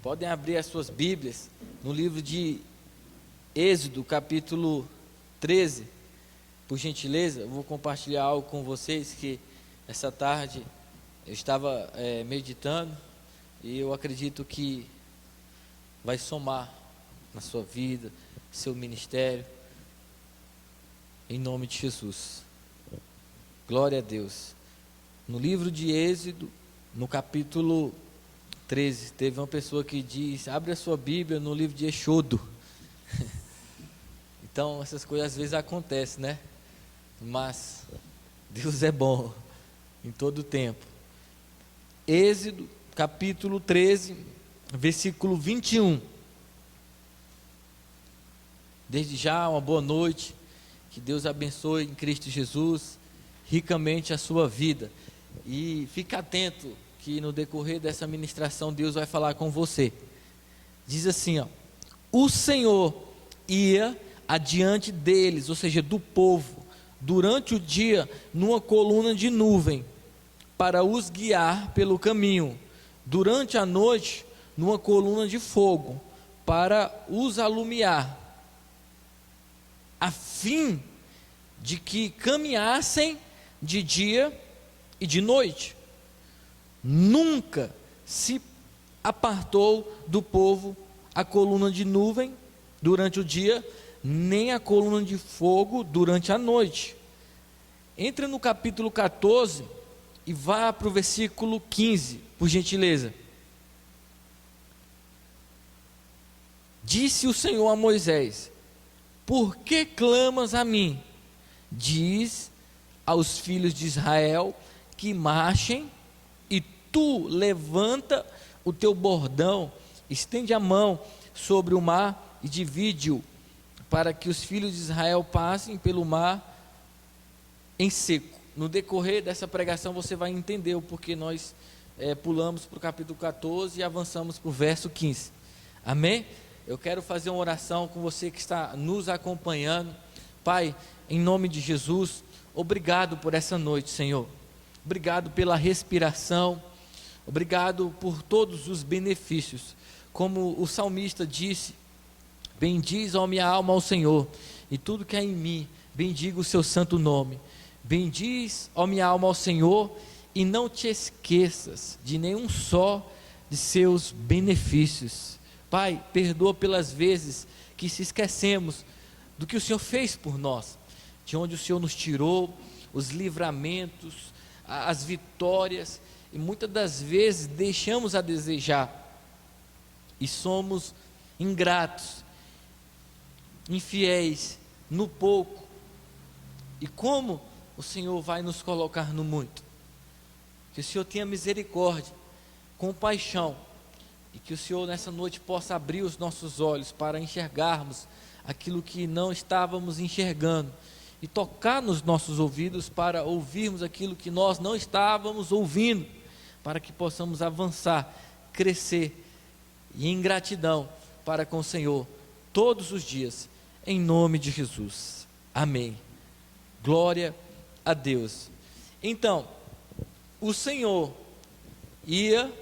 Podem abrir as suas Bíblias no livro de Êxodo, capítulo 13. Por gentileza, eu vou compartilhar algo com vocês que essa tarde eu estava meditando e eu acredito que vai somar na sua vida, seu ministério, em nome de Jesus. Glória a Deus. No livro de Êxodo, no capítulo 13, teve uma pessoa que diz: abre a sua Bíblia no livro de Êxodo. Então essas coisas às vezes acontecem, né? Mas Deus é bom em todo o tempo. Êxodo capítulo 13, versículo 21. Desde já, uma boa noite. Que Deus abençoe em Cristo Jesus ricamente a sua vida. E fica atento que no decorrer dessa ministração Deus vai falar com você. Diz assim, ó: o Senhor ia adiante deles, ou seja, do povo, durante o dia numa coluna de nuvem, para os guiar pelo caminho, durante a noite numa coluna de fogo, para os alumiar, a fim de que caminhassem de dia e de noite. Nunca se apartou do povo a coluna de nuvem durante o dia, nem a coluna de fogo durante a noite. Entra no capítulo 14 e vá para o versículo 15, por gentileza. Disse o Senhor a Moisés: por que clamas a mim? Diz aos filhos de Israel que marchem, e tu levanta o teu bordão, estende a mão sobre o mar e divide-o, para que os filhos de Israel passem pelo mar em seco. No decorrer dessa pregação você vai entender o porquê nós pulamos para o capítulo 14 e avançamos para o verso 15. Amém? Eu quero fazer uma oração com você que está nos acompanhando. Pai, em nome de Jesus, obrigado por essa noite, Senhor. Obrigado pela respiração. Obrigado por todos os benefícios. Como o salmista disse: bendiz, ó minha alma, ao Senhor, e tudo que há em mim, bendiga o seu santo nome. Bendiz, ó minha alma, ao Senhor, e não te esqueças de nenhum só de seus benefícios. Pai, perdoa pelas vezes que se esquecemos do que o Senhor fez por nós, de onde o Senhor nos tirou, os livramentos, as vitórias, e muitas das vezes deixamos a desejar, e somos ingratos, infiéis no pouco. E como o Senhor vai nos colocar no muito? Que o Senhor tenha misericórdia, compaixão, e que o Senhor nessa noite possa abrir os nossos olhos para enxergarmos aquilo que não estávamos enxergando, e tocar nos nossos ouvidos para ouvirmos aquilo que nós não estávamos ouvindo, para que possamos avançar, crescer, e em gratidão para com o Senhor todos os dias, em nome de Jesus. Amém. Glória a Deus. Então, o Senhor ia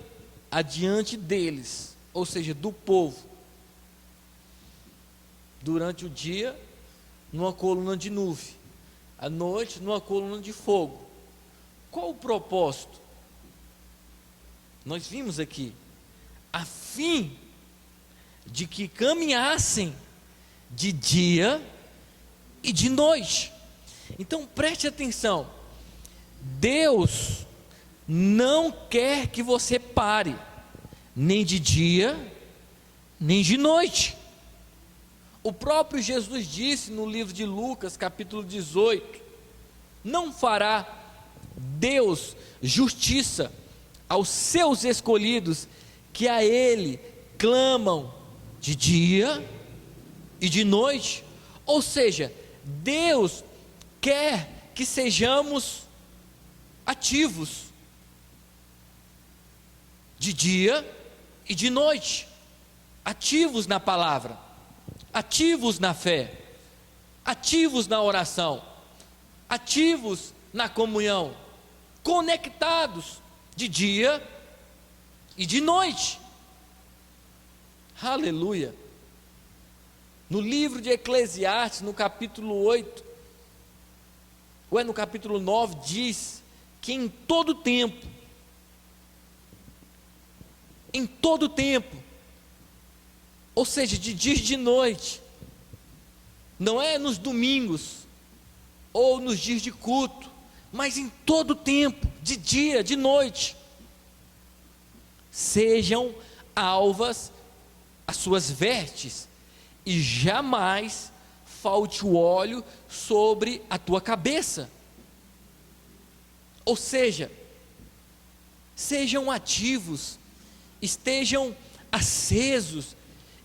adiante deles, ou seja, do povo, durante o dia numa coluna de nuvem, à noite numa coluna de fogo. Qual o propósito? Nós vimos aqui: a fim de que caminhassem de dia e de noite. Então preste atenção, Deus não quer que você pare, nem de dia, nem de noite. O próprio Jesus disse no livro de Lucas, capítulo 18: não fará Deus justiça aos seus escolhidos, que a Ele clamam de dia e de noite. Ou seja, Deus quer que sejamos ativos de dia e de noite, ativos na palavra, ativos na fé, ativos na oração, ativos na comunhão, conectados de dia e de noite. Aleluia. No livro de Eclesiastes, no capítulo 8, ou é no capítulo 9, diz que em todo tempo, ou seja, de dia e de noite, não é nos domingos, ou nos dias de culto, mas em todo tempo, de dia, de noite, sejam alvas as suas vestes, e jamais falte o óleo sobre a tua cabeça. Ou seja, sejam ativos, estejam acesos,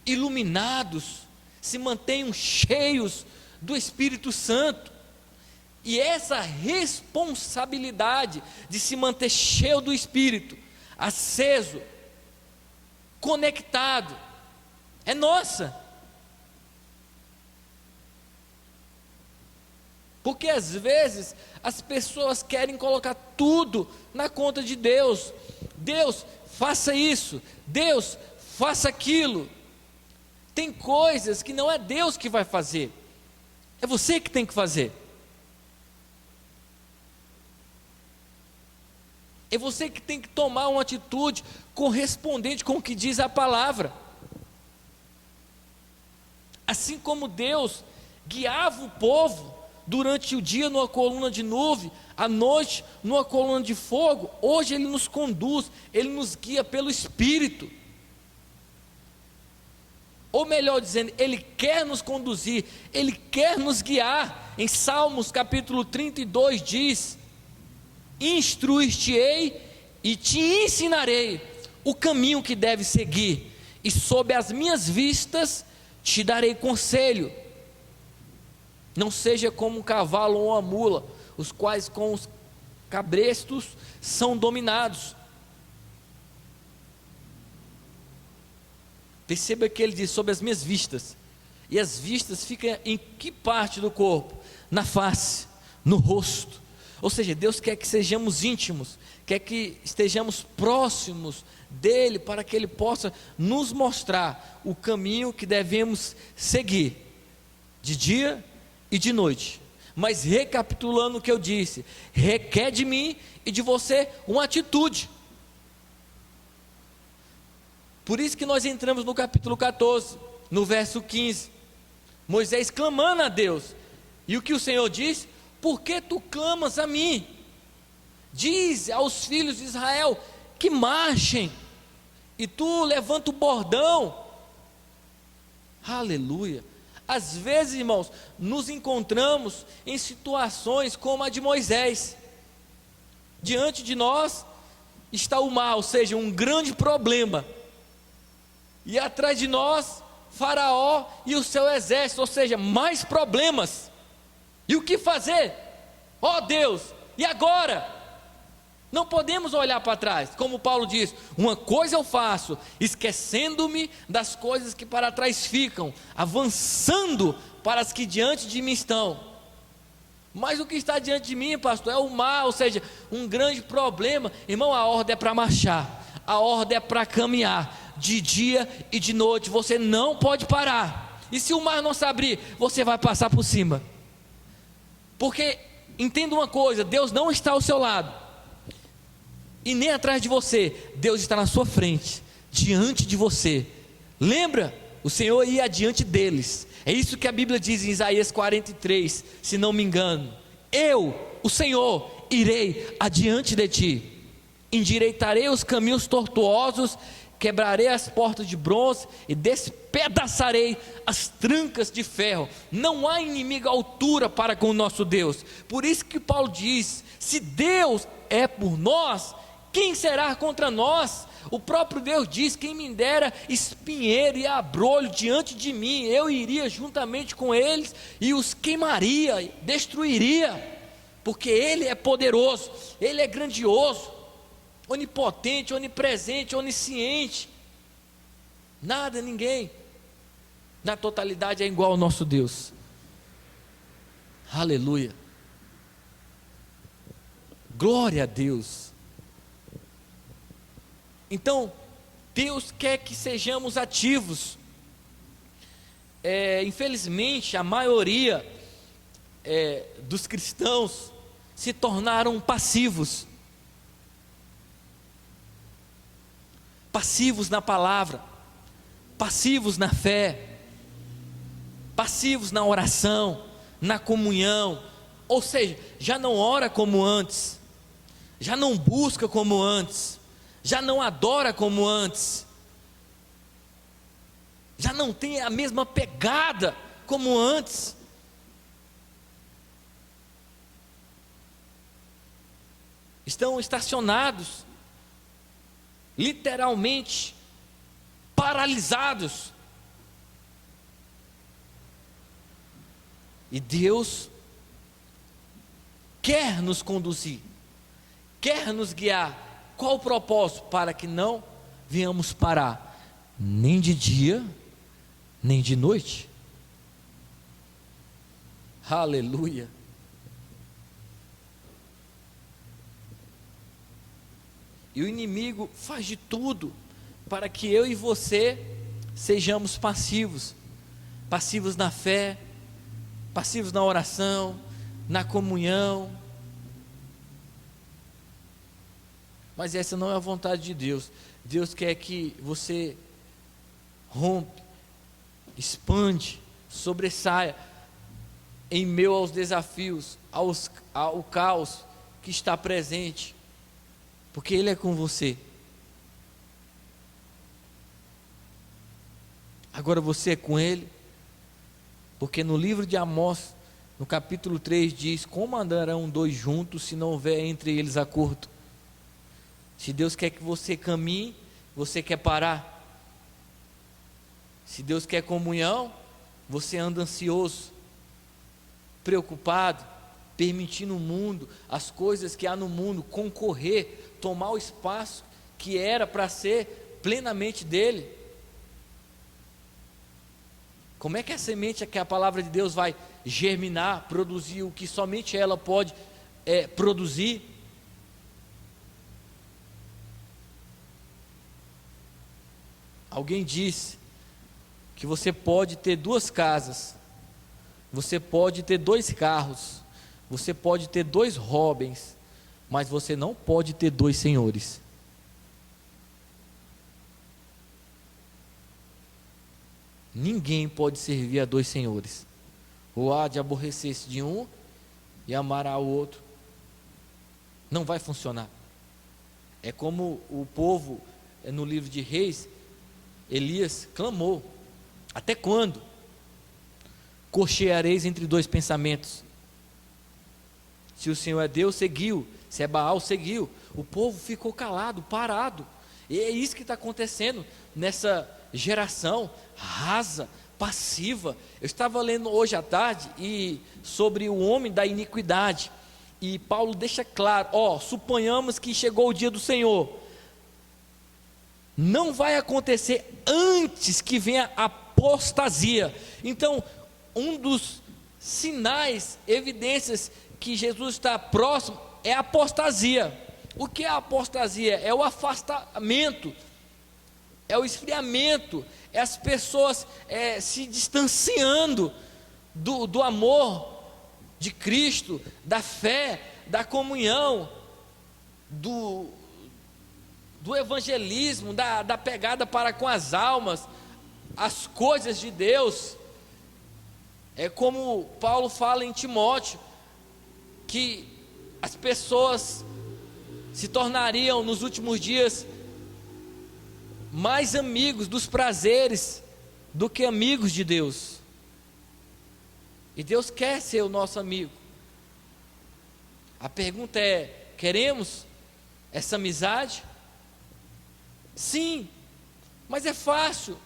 iluminados, se mantenham cheios do Espírito Santo. E essa responsabilidade de se manter cheio do Espírito, aceso, conectado, é nossa. Porque às vezes as pessoas querem colocar tudo na conta de Deus. Deus, faça isso. Deus, faça aquilo. Tem coisas que não é Deus que vai fazer, é você que tem que fazer. É você que tem que tomar uma atitude correspondente com o que diz a palavra. Assim como Deus guiava o povo durante o dia numa coluna de nuvem, à noite numa coluna de fogo, hoje Ele nos conduz, Ele nos guia pelo Espírito. Ou melhor dizendo, Ele quer nos conduzir, Ele quer nos guiar. Em Salmos capítulo 32 diz: instruir-te-ei e te ensinarei o caminho que deves seguir, e sob as minhas vistas te darei conselho. Não seja como um cavalo ou uma mula, os quais com os cabrestos são dominados. Perceba que ele diz: sob as minhas vistas. E as vistas ficam em que parte do corpo? Na face, no rosto. Ou seja, Deus quer que sejamos íntimos, quer que estejamos próximos dEle, para que Ele possa nos mostrar o caminho que devemos seguir, de dia e de noite. Mas recapitulando o que eu disse, requer de mim e de você uma atitude. Por isso que nós entramos no capítulo 14, no verso 15, Moisés clamando a Deus, e o que o Senhor diz? Por que tu clamas a mim? Diz aos filhos de Israel que marchem, e tu levanta o bordão. Aleluia. Às vezes, irmãos, nos encontramos em situações como a de Moisés. Diante de nós está o mar, ou seja, um grande problema, e atrás de nós Faraó e o seu exército, ou seja, mais problemas. E o que fazer? Ó Deus, e agora? Não podemos olhar para trás, como Paulo diz: uma coisa eu faço, esquecendo-me das coisas que para trás ficam, avançando para as que diante de mim estão. Mas o que está diante de mim, pastor, é o mar, ou seja, um grande problema. Irmão, a ordem é para marchar, a ordem é para caminhar, de dia e de noite, você não pode parar. E se o mar não se abrir, você vai passar por cima. Porque, entenda uma coisa, Deus não está ao seu lado, e nem atrás de você, Deus está na sua frente, diante de você. Lembra? O Senhor ia adiante deles. É isso que a Bíblia diz em Isaías 43, se não me engano: eu, o Senhor, irei adiante de ti, endireitarei os caminhos tortuosos, quebrarei as portas de bronze e despedaçarei as trancas de ferro. Não há inimigo à altura para com o nosso Deus. Por isso que Paulo diz: se Deus é por nós, quem será contra nós? O próprio Deus diz: quem me dera espinheiro e abrolho diante de mim, eu iria juntamente com eles e os queimaria, destruiria. Porque Ele é poderoso, Ele é grandioso, onipotente, onipresente, onisciente. Nada, ninguém na totalidade é igual ao nosso Deus. Aleluia. Glória a Deus. Então, Deus quer que sejamos ativos. Infelizmente, a maioria dos cristãos se tornaram passivos. Passivos na palavra, passivos na fé, passivos na oração, na comunhão. Ou seja, já não ora como antes, já não busca como antes, já não adora como antes, já não tem a mesma pegada como antes. Estão estacionados, literalmente paralisados. E Deus quer nos conduzir, quer nos guiar. Qual o propósito? Para que não venhamos parar, nem de dia, nem de noite. Aleluia. E o inimigo faz de tudo para que eu e você sejamos passivos. Passivos na fé, passivos na oração, na comunhão. Mas essa não é a vontade de Deus. Deus quer que você rompe, expande, sobressaia em meio aos desafios, ao caos que está presente, porque Ele é com você. Agora você é com Ele, porque no livro de Amós, no capítulo 3 diz: como andarão dois juntos se não houver entre eles acordo? Se Deus quer que você caminhe, você quer parar. Se Deus quer comunhão, você anda ansioso, preocupado, permitindo o mundo, as coisas que há no mundo, concorrer, tomar o espaço que era para ser plenamente dele. Como é que a semente, que a palavra de Deus vai germinar, produzir o que somente ela pode produzir? Alguém disse que você pode ter duas casas, você pode ter dois carros, você pode ter dois Robins, mas você não pode ter dois senhores. Ninguém pode servir a dois senhores. Ou há de aborrecer-se de um e amar ao outro. Não vai funcionar. É como o povo, no livro de Reis, Elias clamou: até quando cocheareis entre dois pensamentos? Se o Senhor é Deus, seguiu. Se é Baal, seguiu. O povo ficou calado, parado. E é isso que está acontecendo nessa geração rasa, passiva. Eu estava lendo hoje à tarde sobre o homem da iniquidade, e Paulo deixa claro: suponhamos que chegou o dia do Senhor, não vai acontecer antes que venha a apostasia. Então, um dos sinais, evidências que Jesus está próximo é a apostasia. O que é a apostasia? É o afastamento, é o esfriamento, é as pessoas se distanciando do amor de Cristo, da fé, da comunhão, do evangelismo, da pegada para com as almas, as coisas de Deus. É como Paulo fala em Timóteo, que as pessoas se tornariam nos últimos dias mais amigos dos prazeres do que amigos de Deus. E Deus quer ser o nosso amigo. A pergunta é: queremos essa amizade? Sim, mas é fácil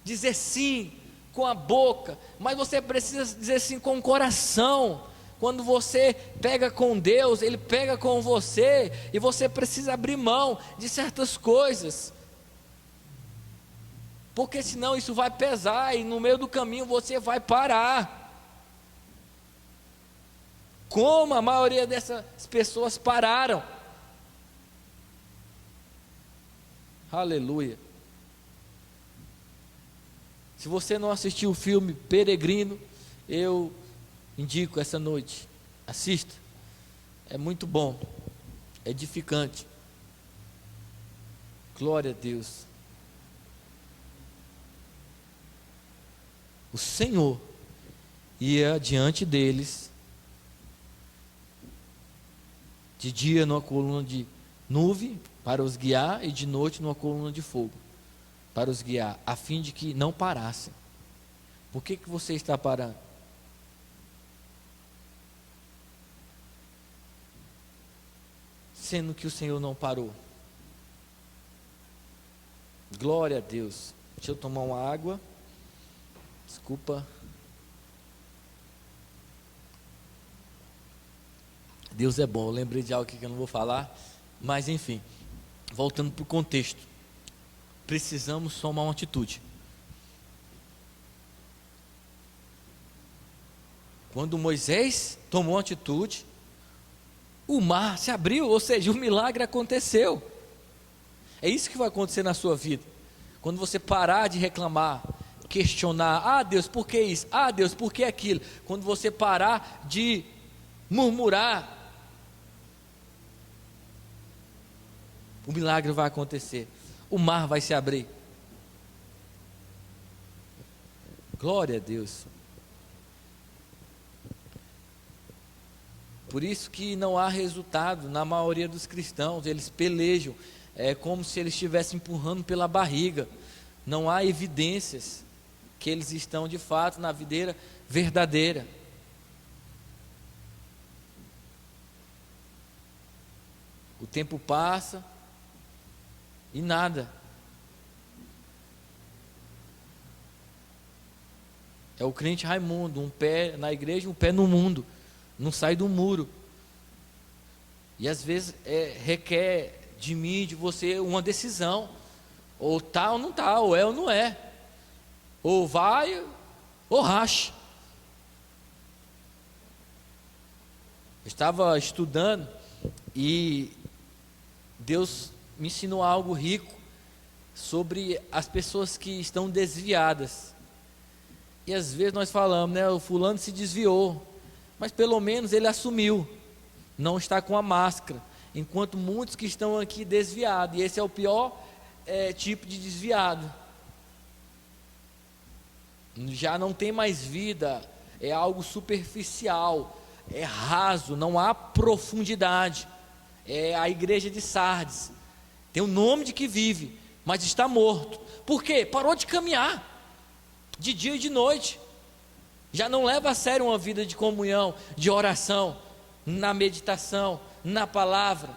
dizer sim com a boca, mas você precisa dizer sim com o coração. Quando você pega com Deus, Ele pega com você, e você precisa abrir mão de certas coisas, porque senão isso vai pesar, e no meio do caminho você vai parar, como a maioria dessas pessoas pararam. Aleluia. Se você não assistiu o filme Peregrino, eu indico essa noite. Assista. É muito bom. Edificante. Glória a Deus. O Senhor ia diante deles, de dia numa coluna de nuvem para os guiar, e de noite numa coluna de fogo para os guiar, a fim de que não parassem. Por que você está parando? Sendo que o Senhor não parou. Glória a Deus. Deixa eu tomar uma água. Desculpa. Deus é bom. Eu lembrei de algo aqui que eu não vou falar, mas enfim, voltando para o contexto, precisamos tomar uma atitude. Quando Moisés tomou uma atitude, o mar se abriu, ou seja, o milagre aconteceu. É isso que vai acontecer na sua vida. Quando você parar de reclamar, questionar, ah Deus, por que isso? Ah Deus, por que aquilo? Quando você parar de murmurar, o milagre vai acontecer, o mar vai se abrir. Glória a Deus. Por isso que não há resultado na maioria dos cristãos, eles pelejam, é como se eles estivessem empurrando pela barriga, não há evidências que eles estão de fato na videira verdadeira. O tempo passa e nada. É o crente Raimundo, um pé na igreja, um pé no mundo, não sai do muro. E às vezes requer de mim, de você, uma decisão, ou tá ou não tá, ou é ou não é, ou vai ou racha. Eu estava estudando e Deus me ensinou algo rico sobre as pessoas que estão desviadas. E às vezes nós falamos, né, o fulano se desviou, mas pelo menos ele assumiu, não está com a máscara, enquanto muitos que estão aqui desviados, e esse é o pior tipo de desviado, já não tem mais vida, é algo superficial, é raso, não há profundidade. É a igreja de Sardes, tem o nome de que vive, mas está morto. Por quê? Parou de caminhar, de dia e de noite, já não leva a sério uma vida de comunhão, de oração, na meditação, na palavra.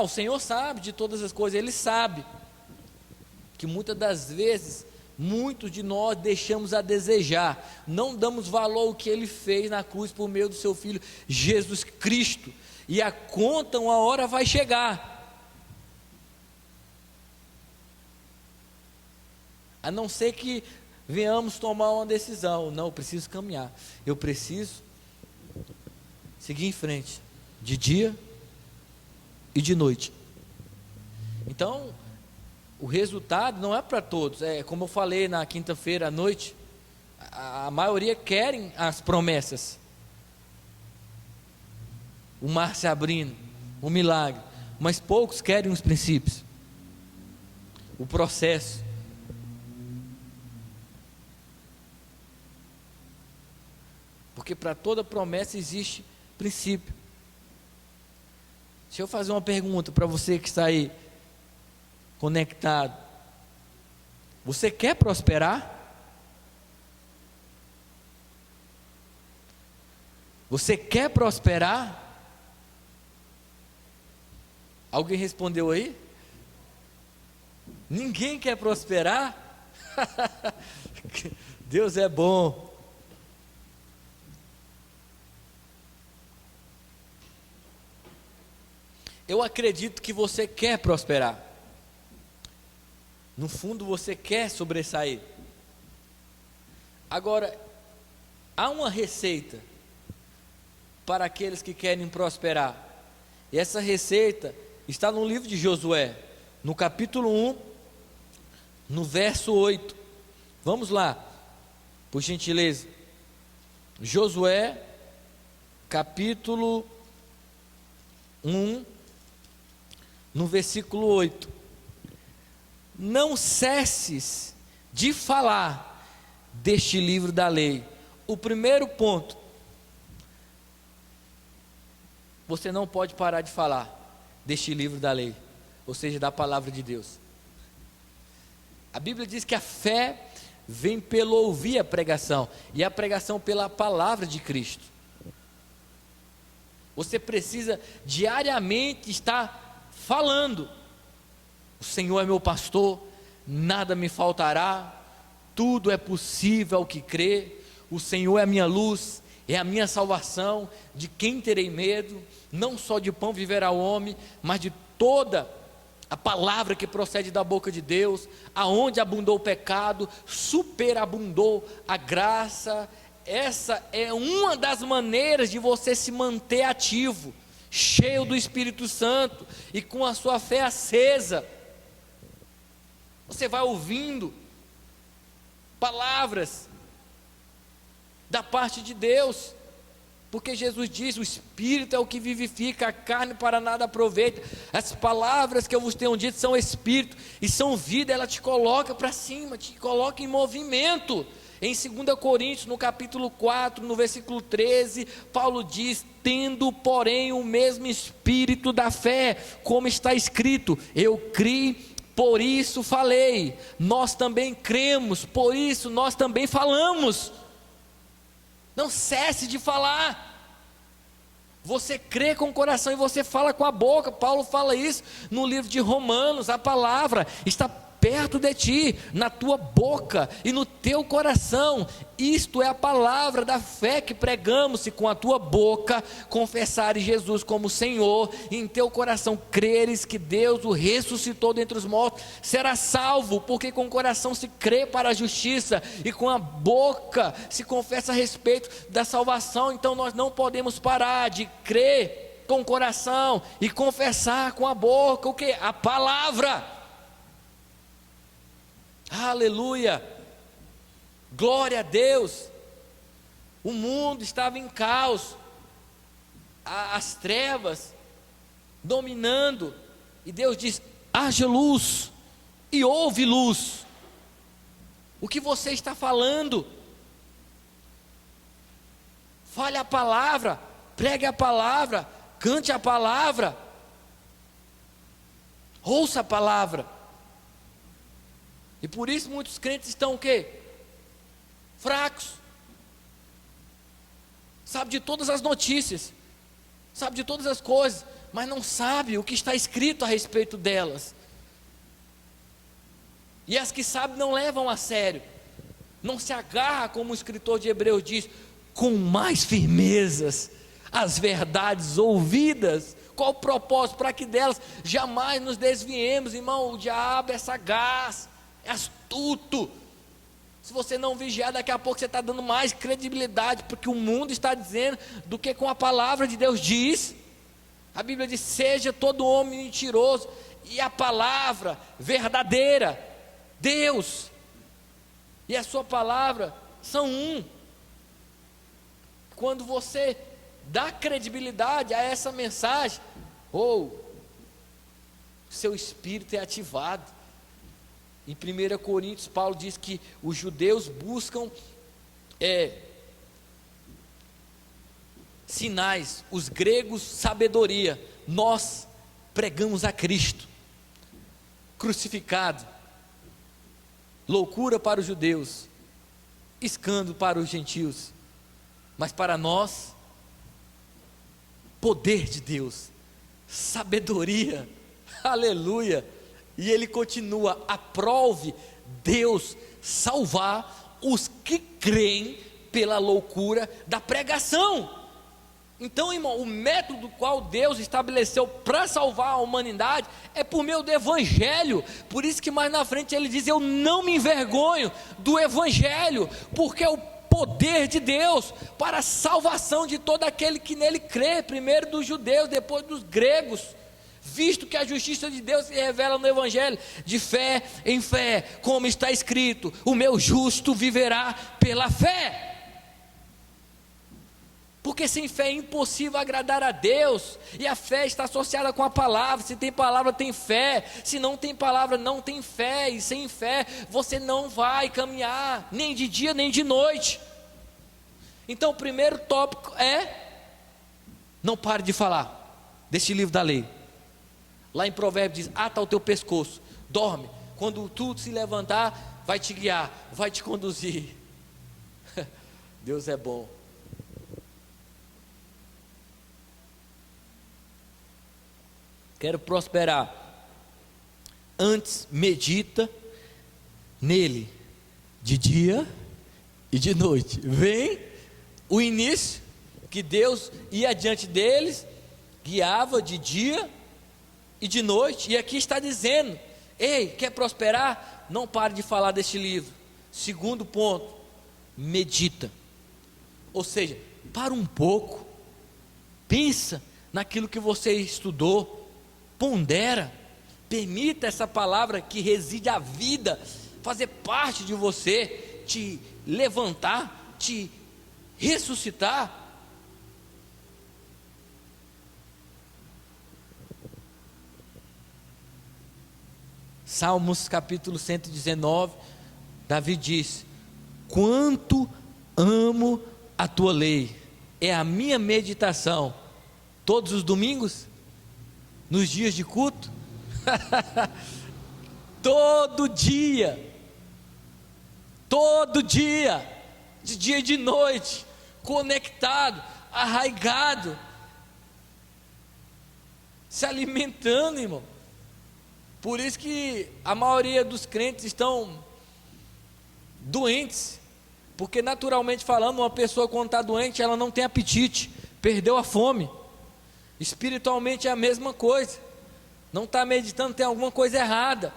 O Senhor sabe de todas as coisas, Ele sabe que muitas das vezes, muitos de nós deixamos a desejar, não damos valor ao que Ele fez na cruz por meio do seu Filho Jesus Cristo, e a conta uma hora vai chegar, a não ser que venhamos tomar uma decisão, não, eu preciso caminhar, eu preciso seguir em frente, de dia e de noite. Então, o resultado não é para todos, como eu falei na quinta-feira à noite, a maioria querem as promessas, o mar se abrindo, o milagre, mas poucos querem os princípios, o processo. Porque para toda promessa existe princípio. Deixa eu fazer uma pergunta para você que está aí conectado. Você quer prosperar? Você quer prosperar? Alguém respondeu aí? Ninguém quer prosperar? Deus é bom. Eu acredito que você quer prosperar. No fundo você quer sobressair. Agora, há uma receita para aqueles que querem prosperar. E essa receita está no livro de Josué, no capítulo 1, no verso 8. Vamos lá, por gentileza. Josué, capítulo 1, no versículo 8. Não cesses de falar deste livro da lei. O primeiro ponto, você não pode parar de falar deste livro da lei, ou seja, da palavra de Deus. A Bíblia diz que a fé vem pelo ouvir a pregação, e a pregação pela palavra de Cristo. Você precisa diariamente estar falando: o Senhor é meu pastor, nada me faltará, tudo é possível ao que crê, o Senhor é a minha luz, é a minha salvação, de quem terei medo? Não só de pão viverá o homem, mas de toda a palavra que procede da boca de Deus. Aonde abundou o pecado, superabundou a graça. Essa é uma das maneiras de você se manter ativo, cheio do Espírito Santo e com a sua fé acesa. Você vai ouvindo palavras da parte de Deus, porque Jesus diz: o Espírito é o que vivifica, a carne para nada aproveita. As palavras que eu vos tenho dito são Espírito e são vida. Ela te coloca para cima, te coloca em movimento. Em 2 Coríntios, no capítulo 4, no versículo 13, Paulo diz: tendo porém o mesmo Espírito da fé, como está escrito, eu criei, por isso falei. Nós também cremos, por isso nós também falamos. Não cesse de falar. Você crê com o coração e você fala com a boca. Paulo fala isso no livro de Romanos. A palavra está perto de ti, na tua boca e no teu coração. Isto é a palavra da fé que pregamos. Se com a tua boca confessares Jesus como Senhor, e em teu coração creres que Deus o ressuscitou dentre os mortos, será salvo. Porque com o coração se crê para a justiça, e com a boca se confessa a respeito da salvação. Então nós não podemos parar de crer com o coração e confessar com a boca o que? A palavra. Aleluia, glória a Deus. O mundo estava em caos, as trevas dominando, e Deus diz: haja luz, e houve luz. O que você está falando? Fale a palavra, pregue a palavra, cante a palavra, ouça a palavra. E por isso muitos crentes estão o quê? Fracos. Sabe de todas as notícias, sabe de todas as coisas, mas não sabe o que está escrito a respeito delas. E as que sabem não levam a sério, não se agarra, como o escritor de Hebreus diz, com mais firmezas as verdades ouvidas. Qual o propósito? Para que delas jamais nos desviemos. Irmão, o diabo é sagaz, é astuto. Se você não vigiar, daqui a pouco você está dando mais credibilidade porque o mundo está dizendo do que com a palavra de Deus diz. A Bíblia diz: seja todo homem mentiroso e a palavra verdadeira. Deus e a sua palavra são um. Quando você dá credibilidade a essa mensagem, seu espírito é ativado. Em 1 Coríntios, Paulo diz que os judeus buscam sinais, os gregos sabedoria. Nós pregamos a Cristo crucificado, loucura para os judeus, escândalo para os gentios, mas para nós, poder de Deus, sabedoria. Aleluia. E ele continua: aprove Deus salvar os que creem pela loucura da pregação. Então, irmão, o método qual Deus estabeleceu para salvar a humanidade é por meio do Evangelho. Por isso que mais na frente ele diz: eu não me envergonho do Evangelho, porque é o poder de Deus para a salvação de todo aquele que nele crê, primeiro dos judeus, depois dos gregos. visto que a justiça de Deus se revela no Evangelho, de fé em fé, como está escrito: o meu justo viverá pela fé. Porque sem fé é impossível agradar a Deus, e a fé está associada com a palavra. Se tem palavra, tem fé; se não tem palavra, não tem fé, e sem fé você não vai caminhar, nem de dia nem de noite. Então o primeiro tópico é: não pare de falar deste livro da lei. Lá em Provérbios diz: ata o teu pescoço, dorme, quando tu se levantar, vai te guiar, vai te conduzir. Deus é bom. Quero prosperar. Antes, medita nele, de dia e de noite. Vem o início, que Deus ia adiante deles, guiava de dia e de noite. E aqui está dizendo: ei, quer prosperar? Não pare de falar deste livro. Segundo ponto, medita. Ou seja, para um pouco, pensa naquilo que você estudou, pondera, permita essa palavra que reside a vida fazer parte de você, te levantar, te ressuscitar. Salmos capítulo 119, Davi diz: quanto amo a tua lei, é a minha meditação todos os domingos, nos dias de culto, todo dia, de dia e de noite, conectado, arraigado, se alimentando, irmão. Por isso que a maioria dos crentes estão doentes, porque naturalmente falando, uma pessoa quando está doente, ela não tem apetite, perdeu a fome. Espiritualmente é a mesma coisa, não está meditando, tem alguma coisa errada.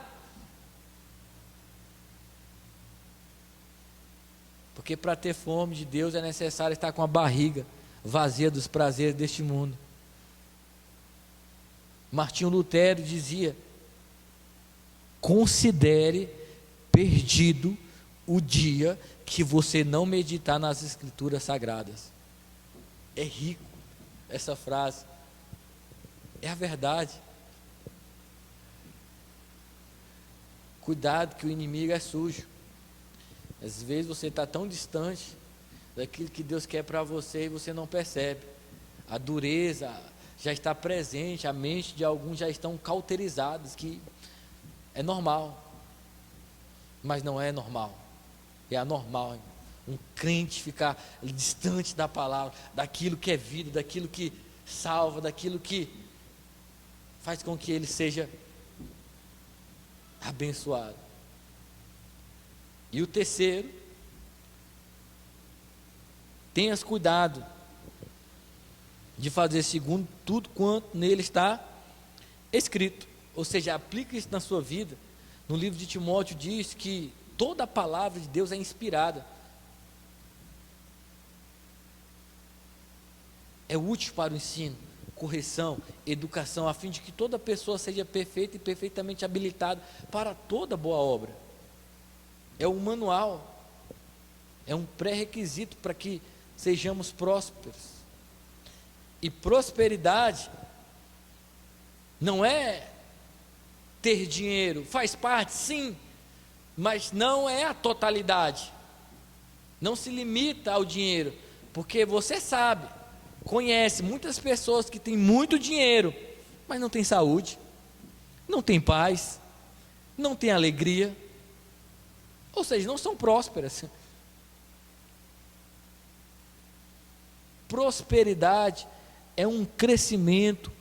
Porque para ter fome de Deus é necessário estar com a barriga vazia dos prazeres deste mundo. Martinho Lutero dizia: considere perdido o dia que você não meditar nas escrituras sagradas. É rico essa frase, é a verdade. Cuidado, que o inimigo é sujo. Às vezes você está tão distante daquilo que Deus quer para você e você não percebe. A dureza já está presente, a mente de alguns já estão cauterizados, que é normal, mas não é normal, é anormal. Um crente ficar distante da palavra, daquilo que é vida, daquilo que salva, daquilo que faz com que ele seja abençoado. E o terceiro, tenhas cuidado de fazer segundo tudo quanto nele está escrito. Ou seja, aplique isso na sua vida. No livro de Timóteo diz que toda a palavra de Deus é inspirada, é útil para o ensino, correção, educação, a fim de que toda pessoa seja perfeita e perfeitamente habilitada para toda boa obra. É um manual, é um pré-requisito para que sejamos prósperos. E prosperidade não é ter dinheiro, faz parte sim, mas não é a totalidade. Não se limita ao dinheiro, porque você sabe, conhece muitas pessoas que têm muito dinheiro, mas não tem saúde, não tem paz, não tem alegria, ou seja, não são prósperas. Prosperidade é um crescimento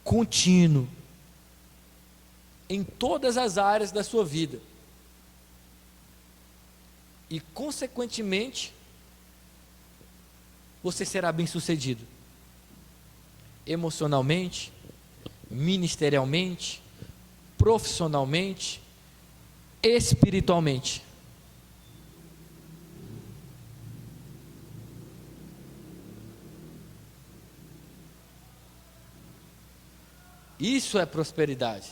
contínuo em todas as áreas da sua vida e, consequentemente, você será bem-sucedido emocionalmente, ministerialmente, profissionalmente, espiritualmente. Isso é prosperidade.